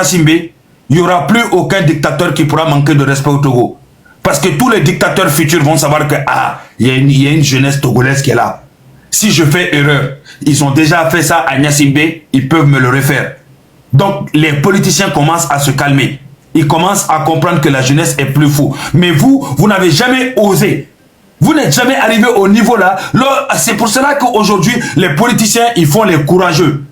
Agnès Simbé, il n'y aura plus aucun dictateur qui pourra manquer de respect au Togo. Parce que tous les dictateurs futurs vont savoir que, il y a une jeunesse togolaise qui est là. Si je fais erreur, ils ont déjà fait ça à Agnès Simbé, ils peuvent me le refaire. Donc, les politiciens commencent à se calmer. Ils commencent à comprendre que la jeunesse est plus fou. Mais vous n'avez jamais osé. Vous n'êtes jamais arrivé au niveau là. C'est pour cela qu'aujourd'hui, les politiciens, ils font les courageux.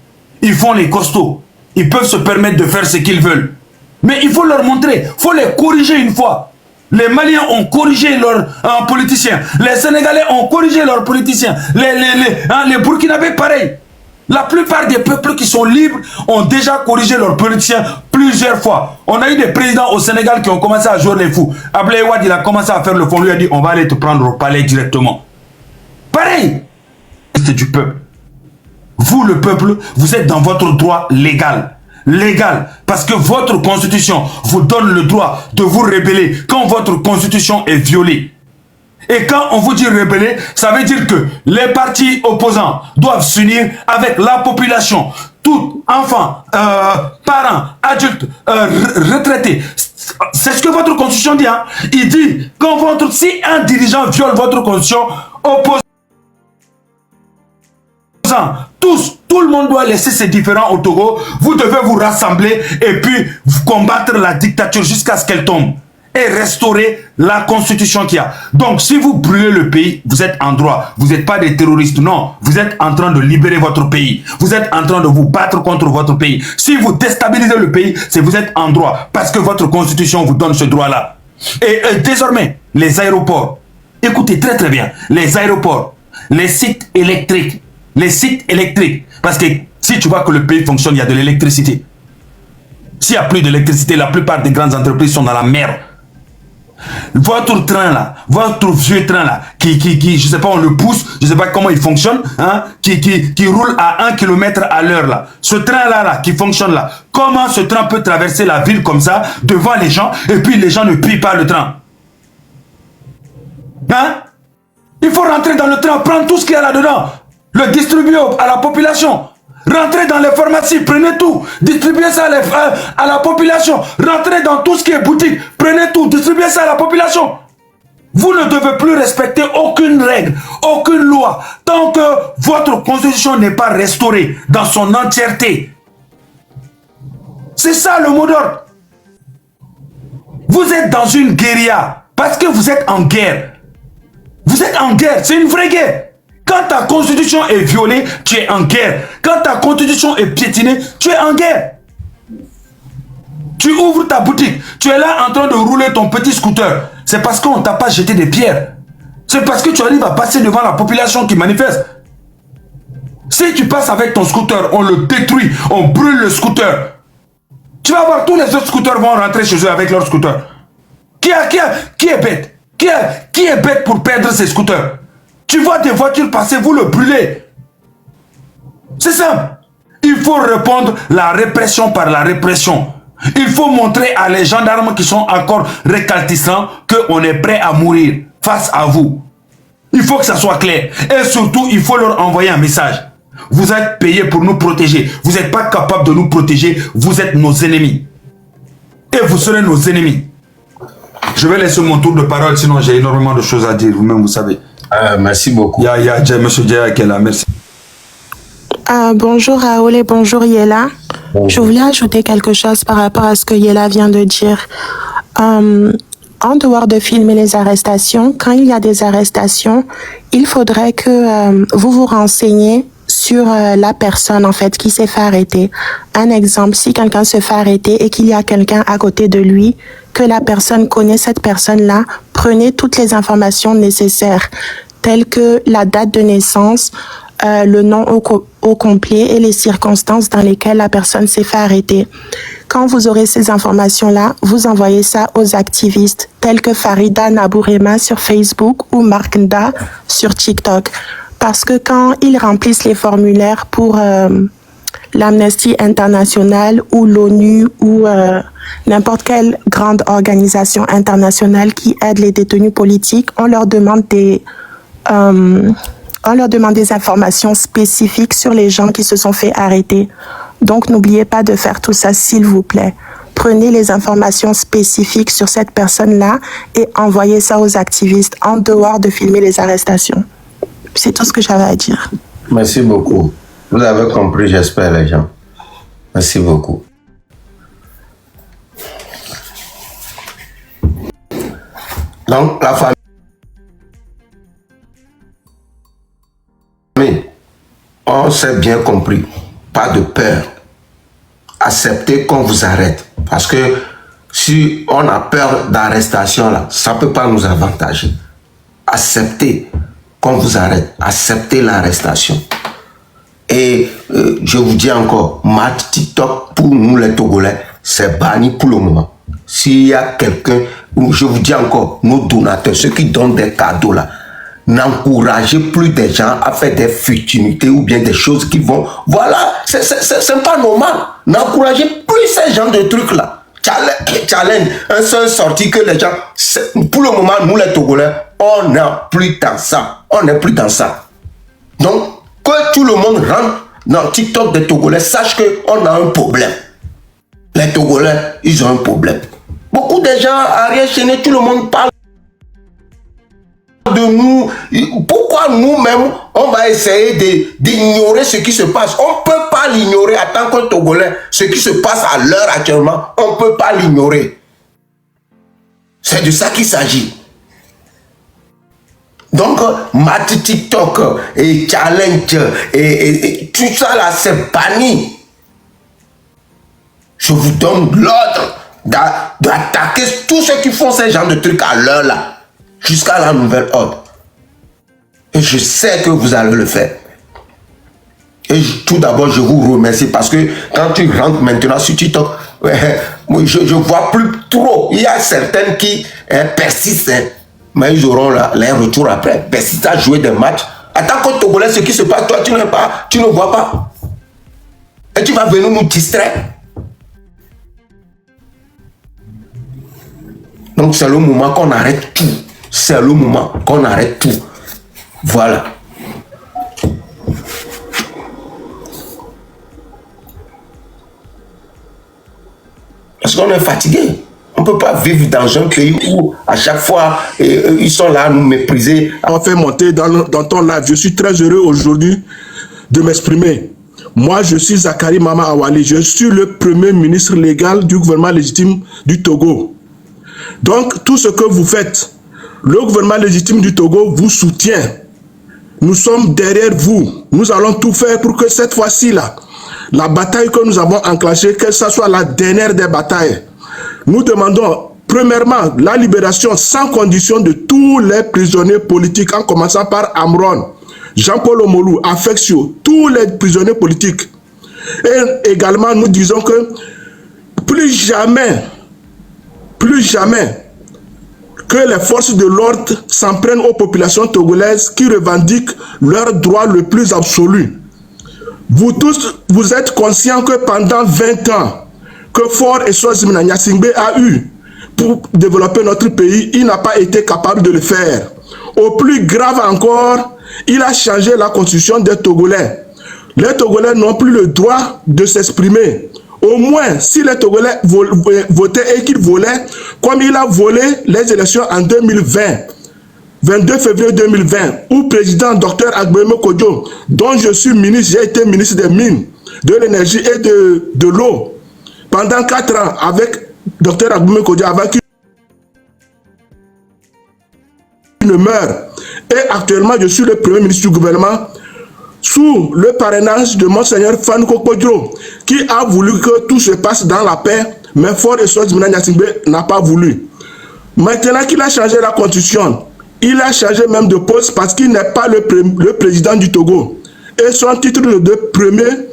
Ils font les costauds. Ils peuvent se permettre de faire ce qu'ils veulent. Mais il faut leur montrer. Il faut les corriger une fois. Les Maliens ont corrigé leurs politiciens. Les Sénégalais ont corrigé leurs politiciens. Les Burkinabés, pareil. La plupart des peuples qui sont libres ont déjà corrigé leurs politiciens plusieurs fois. On a eu des présidents au Sénégal qui ont commencé à jouer les fous. Ablaye Wade, il a commencé à faire le fond. Lui a dit, on va aller te prendre au palais directement. Pareil. C'est du peuple. Vous, le peuple, vous êtes dans votre droit légal. Légal. Parce que votre constitution vous donne le droit de vous rebeller quand votre constitution est violée. Et quand on vous dit rebeller, ça veut dire que les partis opposants doivent s'unir avec la population. Tout enfant, parents, adultes, retraités. C'est ce que votre constitution dit. Hein? Il dit, si un dirigeant viole votre constitution, opposant, tout le monde doit laisser ses différends au Togo. Vous devez vous rassembler et puis combattre la dictature jusqu'à ce qu'elle tombe. Et restaurer la constitution qu'il y a. Donc, si vous brûlez le pays, vous êtes en droit. Vous n'êtes pas des terroristes, non. Vous êtes en train de libérer votre pays. Vous êtes en train de vous battre contre votre pays. Si vous déstabilisez le pays, c'est vous êtes en droit. Parce que votre constitution vous donne ce droit-là. Et désormais, les aéroports. Écoutez très très bien. Les aéroports, les sites électriques. Les sites électriques. Parce que si tu vois que le pays fonctionne, il y a de l'électricité. S'il n'y a plus d'électricité, la plupart des grandes entreprises sont dans la merde. Votre train là, votre vieux train là, qui je sais pas, on le pousse, je sais pas comment il fonctionne, hein, qui roule à 1 km à l'heure là. Ce train là, qui fonctionne là, comment ce train peut traverser la ville comme ça, devant les gens, et puis les gens ne pillent pas le train? Hein? Il faut rentrer dans le train, prendre tout ce qu'il y a là-dedans, le distribuer à la population. Rentrez dans les pharmacies, prenez tout, distribuez ça à la population. Rentrez dans tout ce qui est boutique, prenez tout, distribuez ça à la population. Vous ne devez plus respecter aucune règle, aucune loi, tant que votre constitution n'est pas restaurée dans son entièreté. C'est ça le mot d'ordre. Vous êtes dans une guérilla, parce que vous êtes en guerre. Vous êtes en guerre, c'est une vraie guerre. Quand ta constitution est violée, tu es en guerre. Quand ta constitution est piétinée, tu es en guerre. Tu ouvres ta boutique, tu es là en train de rouler ton petit scooter. C'est parce qu'on ne t'a pas jeté des pierres. C'est parce que tu arrives à passer devant la population qui manifeste. Si tu passes avec ton scooter, on le détruit, on brûle le scooter. Tu vas voir, tous les autres scooters vont rentrer chez eux avec leur scooter. Qui est bête? Qui est bête pour perdre ses scooters? Tu vois des voitures passer, vous le brûlez. C'est simple. Il faut répondre la répression par la répression. Il faut montrer à les gendarmes qui sont encore récalcitrants qu'on est prêt à mourir face à vous. Il faut que ça soit clair. Et surtout, il faut leur envoyer un message. Vous êtes payés pour nous protéger. Vous n'êtes pas capable de nous protéger. Vous êtes nos ennemis. Et vous serez nos ennemis. Je vais laisser mon tour de parole, sinon j'ai énormément de choses à dire. Vous-même, vous savez. Merci beaucoup. Il y a M. Djaya qui est là, merci. Bonjour Raoul et bonjour Yella. Bonjour. Je voulais ajouter quelque chose par rapport à ce que Yella vient de dire. En dehors de filmer les arrestations, quand il y a des arrestations, il faudrait que vous vous renseigniez sur la personne en fait qui s'est fait arrêter. Un exemple, si quelqu'un se fait arrêter et qu'il y a quelqu'un à côté de lui, que la personne connaît cette personne-là, prenez toutes les informations nécessaires, telles que la date de naissance, le nom au complet et les circonstances dans lesquelles la personne s'est fait arrêter. Quand vous aurez ces informations-là, vous envoyez ça aux activistes, tels que Farida Nabourema sur Facebook ou Mark Nda sur TikTok. Parce que quand ils remplissent les formulaires pour l'Amnesty International ou l'ONU ou n'importe quelle grande organisation internationale qui aide les détenus politiques, on leur demande des informations spécifiques sur les gens qui se sont fait arrêter. Donc, n'oubliez pas de faire tout ça, s'il vous plaît. Prenez les informations spécifiques sur cette personne-là et envoyez ça aux activistes en dehors de filmer les arrestations. C'est tout ce que j'avais à dire. Merci beaucoup. Vous avez compris, j'espère, les gens. Merci beaucoup. Donc, la famille, on s'est bien compris. Pas de peur. Acceptez qu'on vous arrête. Parce que si on a peur d'arrestation, là, ça ne peut pas nous avantager. Acceptez qu'on vous arrête. Acceptez l'arrestation. Et je vous dis encore, Match TikTok, pour nous les Togolais, c'est banni pour le moment. S'il y a quelqu'un, je vous dis encore, nos donateurs, ceux qui donnent des cadeaux là, n'encouragez plus des gens à faire des futilités ou bien des choses qui vont... Voilà, c'est pas normal. N'encouragez plus ces gens de trucs là. Challenge, un seul sorti que les gens... Pour le moment, nous les Togolais, on n'est plus dans ça. On n'est plus dans ça. Donc, que tout le monde rentre dans TikTok des Togolais, sache qu'on a un problème. Les Togolais, ils ont un problème. Beaucoup de gens arrière chez nous, tout le monde parle de nous. Pourquoi nous-mêmes, on va essayer d'ignorer ce qui se passe? On ne peut pas l'ignorer en tant que Togolais. Ce qui se passe à l'heure actuellement, on ne peut pas l'ignorer. C'est de ça qu'il s'agit. Donc, Match TikTok et challenge et tout ça là, c'est banni. Je vous donne l'ordre d'attaquer tous ceux qui font ces genres de trucs à l'heure là, jusqu'à la nouvelle ordre. Et je sais que vous allez le faire. Et tout d'abord, je vous remercie parce que quand tu rentres maintenant sur TikTok, je ne vois plus trop. Il y a certaines qui persistent, mais ils auront les retours après. Persistent à jouer des matchs. En tant que Togolais, ce qui se passe, toi, tu ne vois pas. Et tu vas venir nous distraire. Donc c'est le moment qu'on arrête tout. C'est le moment qu'on arrête tout. Voilà. Parce qu'on est fatigué. On ne peut pas vivre dans un pays où à chaque fois ils sont là à nous mépriser. On fait monter dans ton live. Je suis très heureux aujourd'hui de m'exprimer. Moi, je suis Zakari Mama Awali. Je suis le premier ministre légal du gouvernement légitime du Togo. Donc, tout ce que vous faites, le gouvernement légitime du Togo vous soutient. Nous sommes derrière vous. Nous allons tout faire pour que cette fois-ci-là, la bataille que nous avons enclenchée, que ce soit la dernière des batailles. Nous demandons, premièrement, la libération sans condition de tous les prisonniers politiques, en commençant par Amron, Jean-Paul Omolou, Affectio, tous les prisonniers politiques. Et également, nous disons que plus jamais que les forces de l'ordre s'en prennent aux populations togolaises qui revendiquent leur droit le plus absolu. Vous tous, vous êtes conscients que pendant 20 ans, que Faure et Sozimna Nyasingbe a eu pour développer notre pays, il n'a pas été capable de le faire. Au plus grave encore, il a changé la constitution des Togolais. Les Togolais n'ont plus le droit de s'exprimer. Au moins, si les Togolais votaient et qu'ils volaient, comme il a volé les élections en 2020, 22 février 2020, où président Dr Agbemé Kodjo, dont je suis ministre, j'ai été ministre des Mines, de l'énergie et de l'eau, pendant 4 ans avec Dr Agbemé Kodjo, avant qu'il ne meure. Et actuellement, je suis le premier ministre du gouvernement, sous le parrainage de Monseigneur Fanouko Kodjo, qui a voulu que tout se passe dans la paix, mais Faure et Sozimna Nyasingbe n'a pas voulu. Maintenant qu'il a changé la constitution, il a changé même de poste parce qu'il n'est pas le président du Togo. Et son titre de premier,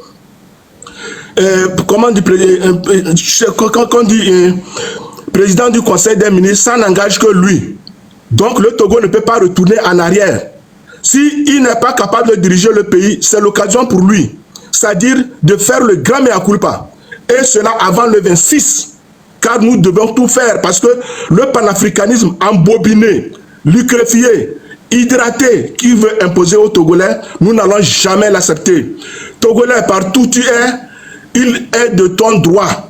président du Conseil des ministres, ça n'engage que lui. Donc le Togo ne peut pas retourner en arrière. S'il n'est pas capable de diriger le pays, c'est l'occasion pour lui. C'est-à-dire de faire le grand mea culpa. Et cela avant le 26. Car nous devons tout faire parce que le panafricanisme embobiné, liquéfié, hydraté, qui veut imposer aux Togolais, nous n'allons jamais l'accepter. Togolais, partout tu es, il est de ton droit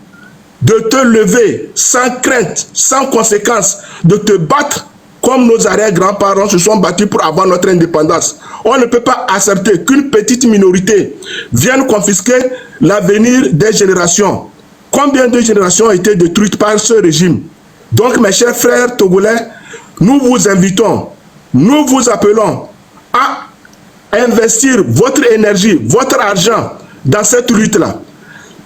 de te lever sans crainte, sans conséquence, de te battre comme nos arrière-grands-parents se sont battus pour avoir notre indépendance. On ne peut pas accepter qu'une petite minorité vienne confisquer l'avenir des générations. Combien de générations ont été détruites par ce régime? Donc, mes chers frères togolais, nous vous invitons, nous vous appelons à investir votre énergie, votre argent dans cette lutte-là.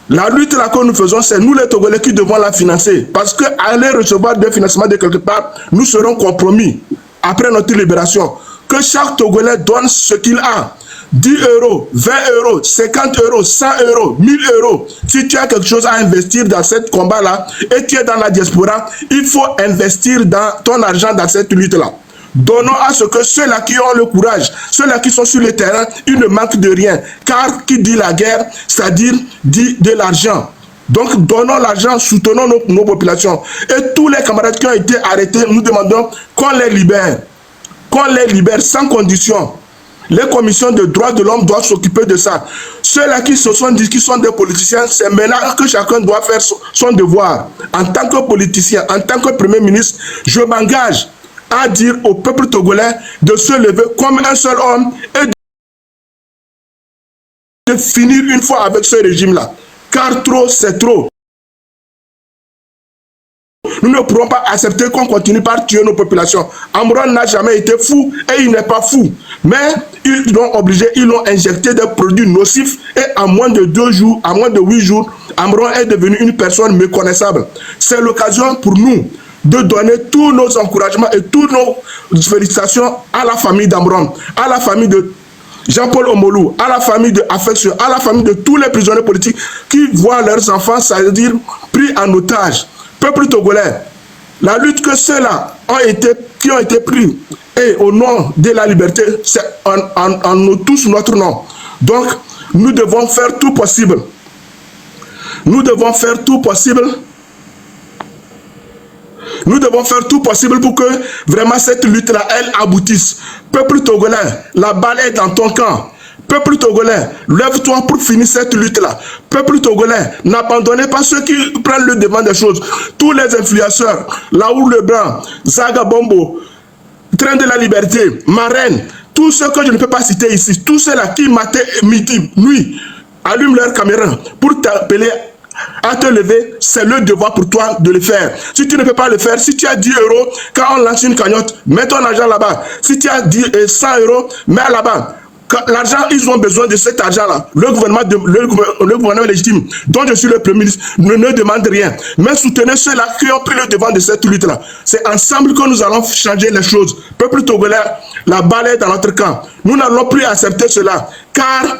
La lutte là que nous faisons, c'est nous les Togolais qui devons la financer. Parce qu'aller recevoir des financements de quelque part, nous serons compromis après notre libération. Que chaque Togolais donne ce qu'il a. 10 euros, 20 euros, 50 euros, 100 euros, 1000 euros. Si tu as quelque chose à investir dans ce combat-là et tu es dans la diaspora, il faut investir dans ton argent dans cette lutte-là. Donnons à ce que ceux-là qui ont le courage, ceux-là qui sont sur le terrain, ils ne manquent de rien. Car qui dit la guerre, c'est-à-dire dit de l'argent. Donc donnons l'argent, soutenons nos populations. Et tous les camarades qui ont été arrêtés, nous demandons qu'on les libère. Qu'on les libère sans condition. Les commissions de droits de l'homme doivent s'occuper de ça. Ceux-là qui se sont dit qu'ils sont des politiciens, c'est maintenant que chacun doit faire son devoir. En tant que politicien, en tant que Premier ministre, je m'engage à dire au peuple togolais de se lever comme un seul homme et de finir une fois avec ce régime-là. Car trop, c'est trop. Nous ne pourrons pas accepter qu'on continue par tuer nos populations. Amron n'a jamais été fou et il n'est pas fou. Mais ils l'ont obligé, ils l'ont injecté des produits nocifs et en moins de 2 jours, en moins de 8 jours, Amron est devenu une personne méconnaissable. C'est l'occasion pour nous de donner tous nos encouragements et toutes nos félicitations à la famille d'Amron, à la famille de Jean-Paul Omolou, à la famille de Affection, à la famille de tous les prisonniers politiques qui voient leurs enfants, c'est-à-dire pris en otage. Peuple togolais, la lutte que ceux-là qui ont été pris et au nom de la liberté, c'est en nous tous notre nom. Donc, nous devons faire tout possible. Nous devons faire tout possible. Nous devons faire tout possible pour que vraiment cette lutte-là, elle aboutisse. Peuple togolais, la balle est dans ton camp. Peuple togolais, lève-toi pour finir cette lutte-là. Peuple togolais, n'abandonnez pas ceux qui prennent le devant des choses. Tous les influenceurs, Laour Leblanc, Zaga Bombo, Train de la Liberté, Marraine, tous ceux que je ne peux pas citer ici, tous ceux-là qui matin, midi, nuit, allument leur caméra pour t'appeler à te lever, c'est le devoir pour toi de le faire. Si tu ne peux pas le faire, si tu as 10 euros, quand on lance une cagnotte, mets ton argent là-bas. Si tu as 100 euros, mets là-bas. L'argent, ils ont besoin de cet argent-là. Le gouvernement légitime, dont je suis le Premier ministre, ne demande rien. Mais soutenez ceux-là qui ont pris le devant de cette lutte-là. C'est ensemble que nous allons changer les choses. Peuple togolais, la balle est dans notre camp. Nous n'allons plus accepter cela. Car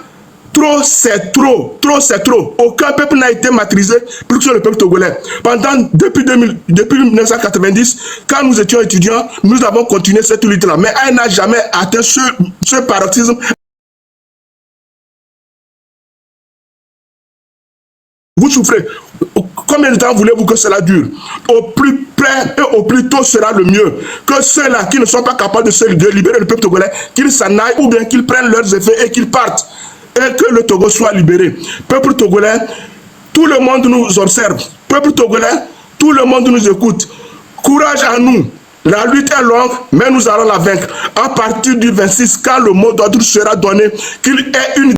trop, c'est trop. Trop, c'est trop. Aucun peuple n'a été maîtrisé plus que le peuple togolais. Depuis 1990, quand nous étions étudiants, nous avons continué cette lutte-là. Mais elle n'a jamais atteint ce paroxysme. Vous souffrez. Combien de temps voulez-vous que cela dure? Au plus près et au plus tôt sera le mieux. Que ceux-là qui ne sont pas capables de libérer le peuple togolais, qu'ils s'en aillent ou bien qu'ils prennent leurs effets et qu'ils partent. Et que le Togo soit libéré. Peuple togolais, tout le monde nous observe. Peuple togolais, tout le monde nous écoute. Courage à nous. La lutte est longue, mais nous allons la vaincre. À partir du 26, quand le mot d'ordre sera donné, qu'il y ait une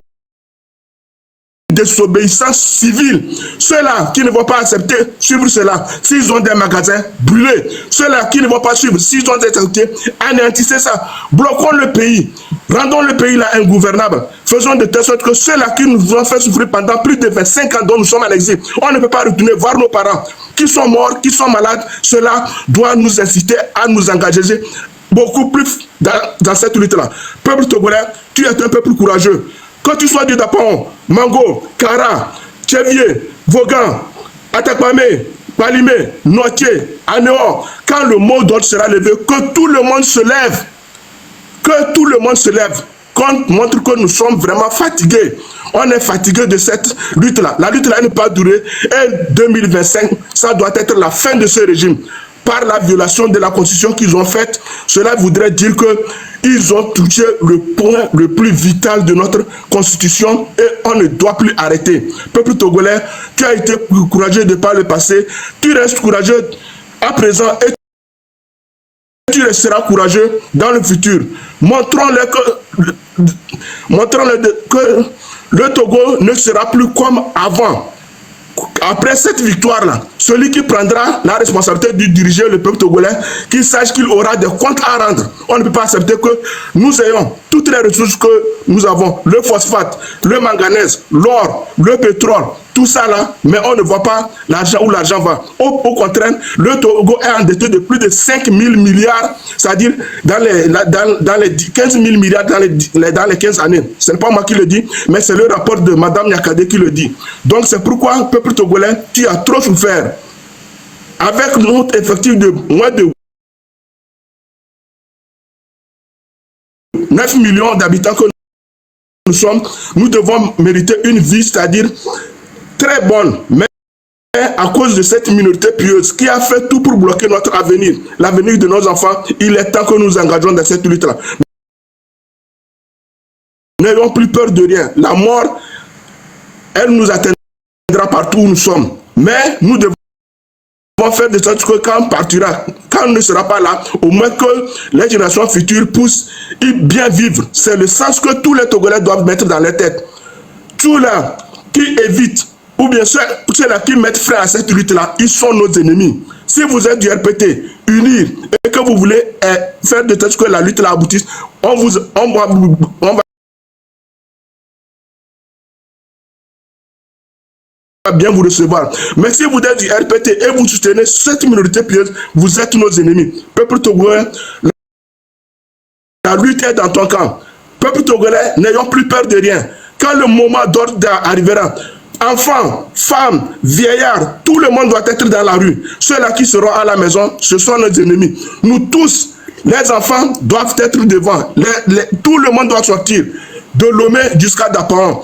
désobéissance civile. Ceux-là qui ne vont pas accepter, suivre cela, s'ils ont des magasins, brûlés. Ceux-là qui ne vont pas suivre, s'ils ont des activités, anéantissez ça. Bloquons le pays. Rendons le pays là ingouvernable. Faisons de telle sorte que ceux-là qui nous ont fait souffrir pendant plus de 25 ans dont nous sommes à l'exil, on ne peut pas retourner voir nos parents qui sont morts, qui sont malades. Cela doit nous inciter à nous engager beaucoup plus dans cette lutte-là. Peuple togolais, tu es un peuple courageux. Que tu sois du Dapon, Mango, Kara, Tchevier, Vogan, Atakpame, Palimé, Notier, Anéo, quand le mot d'ordre sera levé, que tout le monde se lève. Que tout le monde se lève. Qu'on montre que nous sommes vraiment fatigués. On est fatigué de cette lutte-là. La lutte-là ne peut pas durer. Et 2025, ça doit être la fin de ce régime. Par la violation de la constitution qu'ils ont faite, cela voudrait dire que Ils ont touché le point le plus vital de notre constitution et on ne doit plus arrêter. Peuple togolais, tu as été courageux de par le passé, tu restes courageux à présent et tu resteras courageux dans le futur. Montrons-leur que le Togo ne sera plus comme avant. Après cette victoire-là, celui qui prendra la responsabilité de diriger le peuple togolais, qu'il sache qu'il aura des comptes à rendre. On ne peut pas accepter que nous ayons toutes les ressources que nous avons, le phosphate, le manganèse, l'or, le pétrole, tout ça là, mais on ne voit pas l'argent où l'argent va. Au contraire, le Togo est endetté de plus de 5 000 milliards, c'est-à-dire dans les 15 000 milliards dans les 15 années. Ce n'est pas moi qui le dis, mais c'est le rapport de Mme Nyakade qui le dit. Donc c'est pourquoi, peuple togolais, tu as trop souffert. Avec notre effectif de moins de 9 millions d'habitants que nous sommes, nous devons mériter une vie, c'est-à-dire très bonne, mais à cause de cette minorité pieuse qui a fait tout pour bloquer notre avenir, l'avenir de nos enfants, il est temps que nous engageons dans cette lutte-là. N'ayons plus peur de rien. La mort, elle nous atteindra partout où nous sommes. Mais nous devons faire de sorte que quand on partira, quand on ne sera pas là, au moins que les générations futures puissent bien vivre. C'est le sens que tous les Togolais doivent mettre dans leur tête. Tous là qui évitent, ou bien ceux-là qui mettent frein à cette lutte-là, ils sont nos ennemis. Si vous êtes du RPT, unir, et que vous voulez faire de telle sorte que la lutte-là aboutisse, on va bien vous recevoir. Mais si vous êtes du RPT et vous soutenez cette minorité pieuse, vous êtes nos ennemis. Peuple togolais, la lutte est dans ton camp. Peuple togolais, n'ayons plus peur de rien. Quand le moment d'ordre arrivera, enfants, femmes, vieillards, tout le monde doit être dans la rue. Ceux-là qui seront à la maison, ce sont nos ennemis. Nous tous, les enfants doivent être devant. Tout le monde doit sortir. De Lomé jusqu'à Dapaon.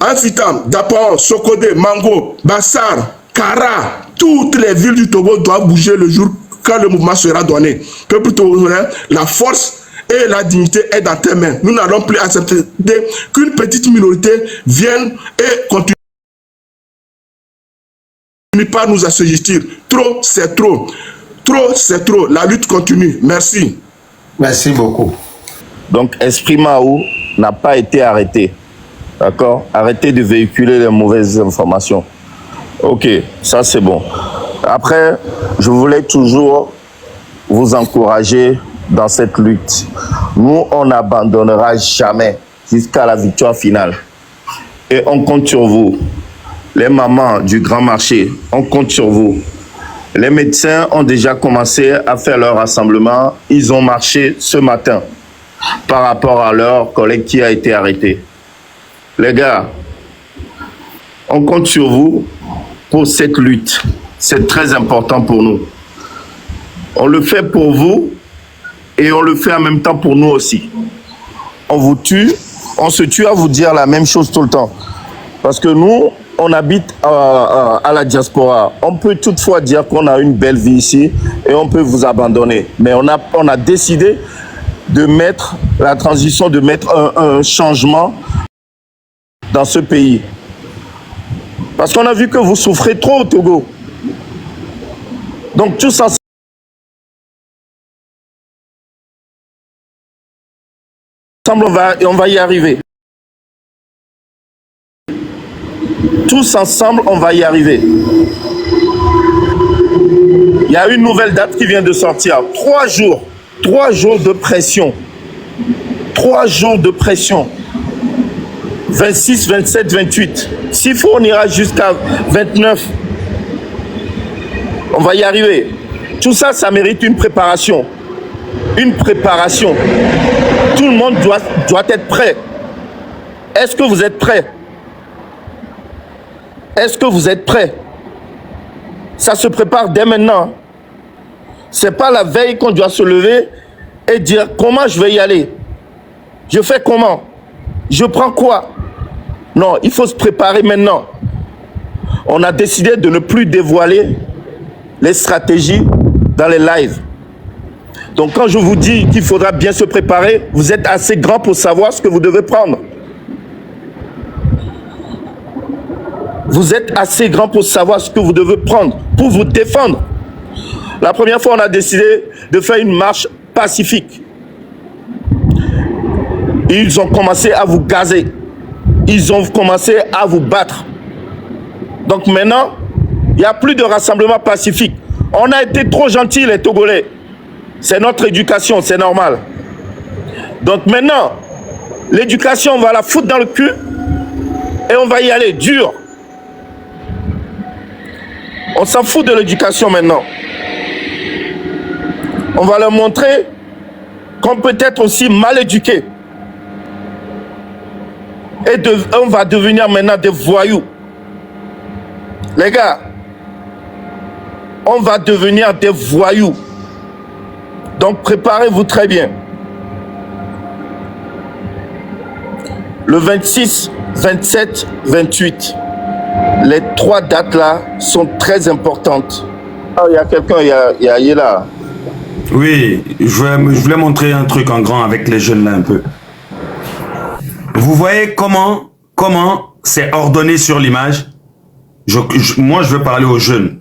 Afitam, Dapaon, Sokodé, Mango, Bassar, Kara, toutes les villes du Togo doivent bouger le jour quand le mouvement sera donné. Peuple togolais, la force et la dignité est dans tes mains. Nous n'allons plus accepter qu'une petite minorité vienne et continue par nous assujettir. Trop, c'est trop. Trop, c'est trop. La lutte continue. Merci. Merci beaucoup. Donc, Esprit Mahou n'a pas été arrêté. D'accord? Arrêtez de véhiculer les mauvaises informations. Ok, ça c'est bon. Après, je voulais toujours vous encourager dans cette lutte. Nous, on n'abandonnera jamais jusqu'à la victoire finale. Et on compte sur vous. Les mamans du grand marché, on compte sur vous. Les médecins ont déjà commencé à faire leur rassemblement. Ils ont marché ce matin par rapport à leur collègue qui a été arrêté. Les gars, on compte sur vous pour cette lutte. C'est très important pour nous. On le fait pour vous et on le fait en même temps pour nous aussi. On vous tue, on se tue à vous dire la même chose tout le temps. Parce que nous, on habite à la diaspora. On peut toutefois dire qu'on a une belle vie ici et on peut vous abandonner. Mais on a décidé de mettre la transition, de mettre un changement dans ce pays. Parce qu'on a vu que vous souffrez trop au Togo. Donc tous ensemble, on va y arriver. Tous ensemble, on va y arriver. Il y a une nouvelle date qui vient de sortir. 3 jours. 3 jours de pression. 3 jours de pression. 26, 27, 28. S'il faut, on ira jusqu'à 29. On va y arriver. Tout ça, ça mérite une préparation. Une préparation. Tout le monde doit être prêt. Est-ce que vous êtes prêts? Est-ce que vous êtes prêts? Ça se prépare dès maintenant. Ce n'est pas la veille qu'on doit se lever et dire comment je vais y aller. Je fais comment? Je prends quoi? Non, il faut se préparer maintenant. On a décidé de ne plus dévoiler les stratégies dans les lives. Donc quand je vous dis qu'il faudra bien se préparer, vous êtes assez grand pour savoir ce que vous devez prendre. Vous êtes assez grand pour savoir ce que vous devez prendre pour vous défendre. La première fois, on a décidé de faire une marche pacifique. Ils ont commencé à vous gazer. Ils ont commencé à vous battre. Donc maintenant, il n'y a plus de rassemblement pacifique. On a été trop gentils, les Togolais. C'est notre éducation, c'est normal. Donc maintenant, l'éducation, on va la foutre dans le cul et on va y aller dur. On s'en fout de l'éducation maintenant. On va leur montrer qu'on peut être aussi mal éduqué. Et on va devenir maintenant des voyous. Les gars, on va devenir des voyous. Donc préparez-vous très bien. Le 26, 27, 28. Les 3 dates-là sont très importantes. Ah, il y a quelqu'un, il y a là. Oui, je voulais montrer un truc en grand avec les jeunes là un peu. Vous voyez comment c'est ordonné sur l'image. Moi, je veux parler aux jeunes.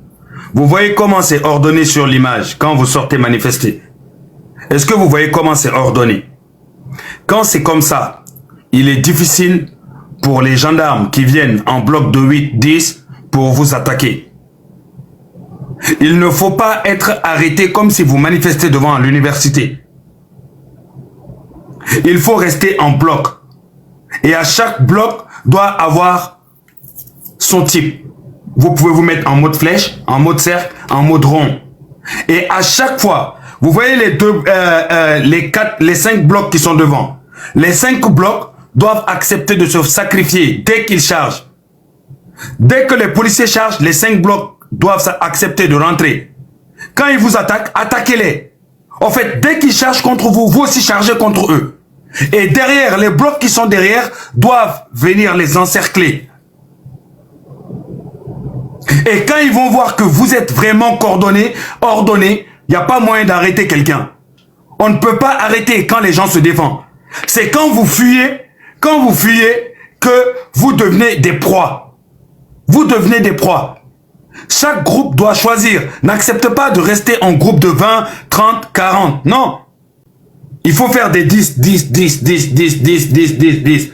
Vous voyez comment c'est ordonné sur l'image quand vous sortez manifester. Est-ce que vous voyez comment c'est ordonné? Quand c'est comme ça, il est difficile pour les gendarmes qui viennent en bloc de 8, 10 pour vous attaquer. Il ne faut pas être arrêté comme si vous manifestez devant l'université. Il faut rester en bloc. Et à chaque bloc doit avoir son type. Vous pouvez vous mettre en mode flèche, en mode cercle, en mode rond. Et à chaque fois, vous voyez les 5 blocs qui sont devant. Les 5 blocs doivent accepter de se sacrifier dès qu'ils chargent. Dès que les policiers chargent, les 5 blocs doivent accepter de rentrer. Quand ils vous attaquent, attaquez-les. En fait, dès qu'ils chargent contre vous, vous aussi chargez contre eux. Et derrière, les blocs qui sont derrière doivent venir les encercler. Et quand ils vont voir que vous êtes vraiment coordonnés, ordonnés, il n'y a pas moyen d'arrêter quelqu'un. On ne peut pas arrêter quand les gens se défendent. C'est quand vous fuyez que vous devenez des proies. Vous devenez des proies. Chaque groupe doit choisir. N'accepte pas de rester en groupe de 20, 30, 40. Non. Il faut faire des 10, 10, 10, 10, 10, 10, 10, 10, 10.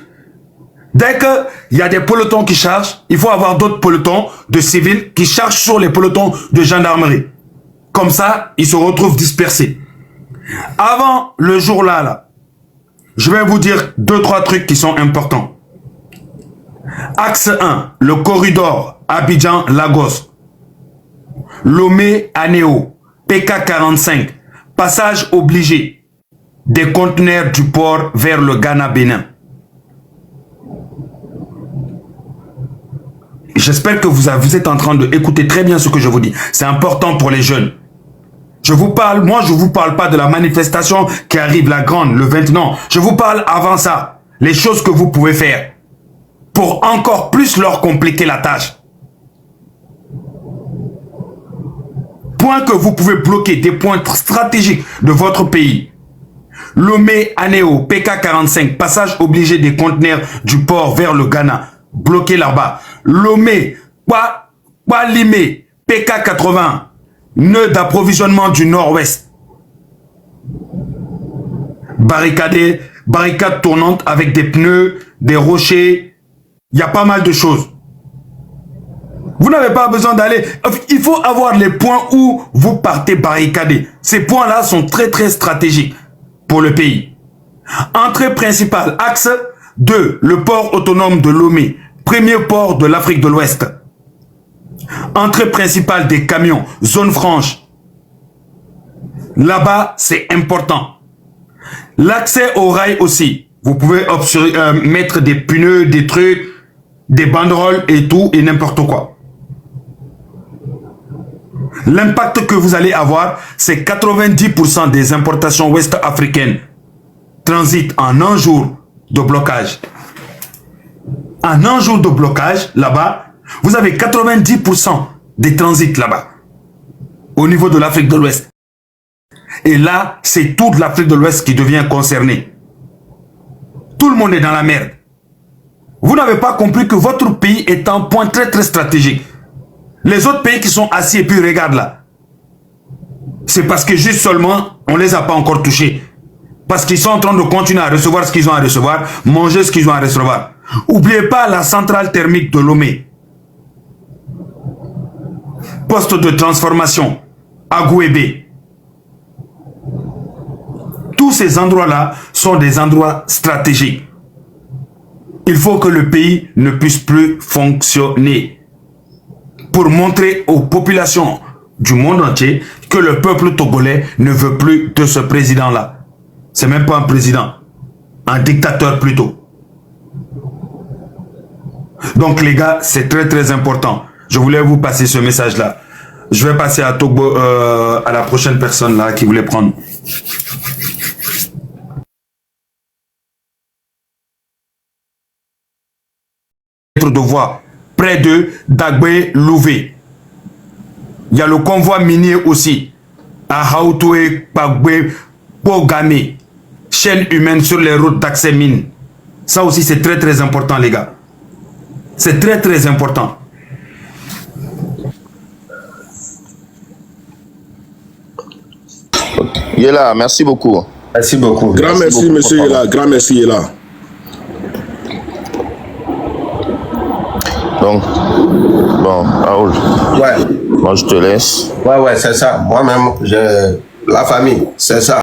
Dès qu'il y a des pelotons qui chargent, il faut avoir d'autres pelotons de civils qui chargent sur les pelotons de gendarmerie. Comme ça, ils se retrouvent dispersés. Avant le jour là, je vais vous dire 2-3 trucs qui sont importants. Axe 1, le corridor Abidjan-Lagos. Lomé-Anéo, PK45, passage obligé des conteneurs du port vers le Ghana-Bénin. J'espère que vous êtes en train d'écouter très bien ce que je vous dis. C'est important pour les jeunes. Je vous parle, moi je vous parle pas de la manifestation qui arrive, la grande, le 20, non. Je vous parle avant ça. Les choses que vous pouvez faire pour encore plus leur compliquer la tâche. Point que vous pouvez bloquer, des points stratégiques de votre pays. Lomé-Anéo, PK45, passage obligé des conteneurs du port vers le Ghana. Bloqué là-bas. Lomé, Limé, PK80, nœud d'approvisionnement du nord-ouest. Barricade tournante avec des pneus, des rochers. Il y a pas mal de choses. Vous n'avez pas besoin d'aller. Il faut avoir les points où vous partez barricader. Ces points-là sont très très stratégiques pour le pays. Entrée principale, axe 2, le port autonome de Lomé, premier port de l'Afrique de l'Ouest. Entrée principale des camions, zone franche. Là-bas, c'est important. L'accès au rail aussi. Vous pouvez mettre des pneus, des trucs, des banderoles et tout et n'importe quoi. L'impact que vous allez avoir, c'est 90% des importations ouest-africaines transitent en un jour de blocage. En un jour de blocage, là-bas, vous avez 90% des transits là-bas, au niveau de l'Afrique de l'Ouest. Et là, c'est toute l'Afrique de l'Ouest qui devient concernée. Tout le monde est dans la merde. Vous n'avez pas compris que votre pays est un point très très stratégique. Les autres pays qui sont assis et puis regardent là, c'est parce que juste seulement, on ne les a pas encore touchés. Parce qu'ils sont en train de continuer à recevoir ce qu'ils ont à recevoir, manger ce qu'ils ont à recevoir. N'oubliez pas la centrale thermique de Lomé. Poste de transformation à Gouébé. Tous ces endroits-là sont des endroits stratégiques. Il faut que le pays ne puisse plus fonctionner pour montrer aux populations du monde entier que le peuple togolais ne veut plus de ce président-là. C'est même pas un président, un dictateur plutôt. Donc les gars, c'est très très important. Je voulais vous passer ce message-là. Je vais passer à Togo, à la prochaine personne là qui voulait prendre. De voix près de Dagbe Louvé. Il y a le convoi minier aussi à Hautoué, Pagbe, Pogame. Chaîne humaine sur les routes d'accès mine. Ça aussi c'est très très important les gars. C'est très très important. Yela, merci beaucoup. Merci beaucoup. Grand merci, beaucoup, monsieur papa. Yela. Grand merci, Yela. Donc, bon, Raoul, Ouais, moi je te laisse. ouais, c'est ça. Moi-même, la famille, c'est ça.